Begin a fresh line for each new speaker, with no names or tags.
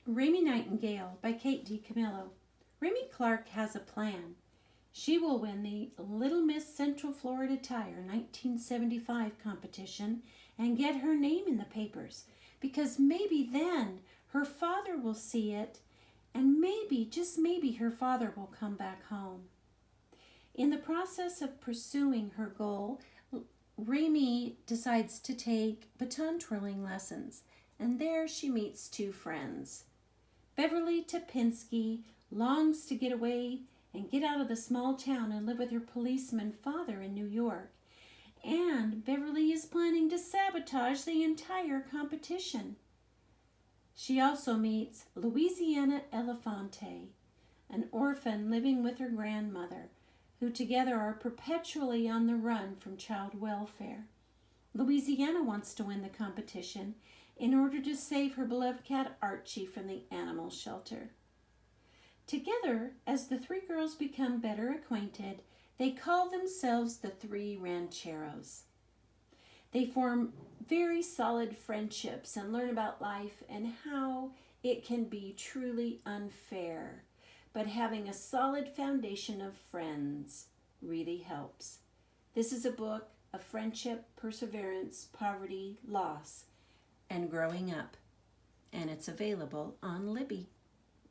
Raymie Nightingale by Kate DiCamillo. Raymie Clark has a plan. She will win the Little Miss Central Florida Tire 1975 competition and get her name in the papers, because maybe then her father will see it, and maybe, just maybe, her father will come back home. In the process of pursuing her goal, Raymie decides to take baton twirling lessons, and there she meets two friends. Beverly Topinski longs to get away and get out of the small town and live with her policeman father in New York. And Beverly is planning to sabotage the entire competition. She also meets Louisiana Elefante, an orphan living with her grandmother, who together are perpetually on the run from child welfare. Louisiana wants to win the competition in order to save her beloved cat Archie from the animal shelter. Together, as the three girls become better acquainted, they call themselves the Three Rancheros. They form very solid friendships and learn about life and how it can be truly unfair. But having a solid foundation of friends really helps. This is a book of friendship, perseverance, poverty, loss, and growing up. And it's available on Libby.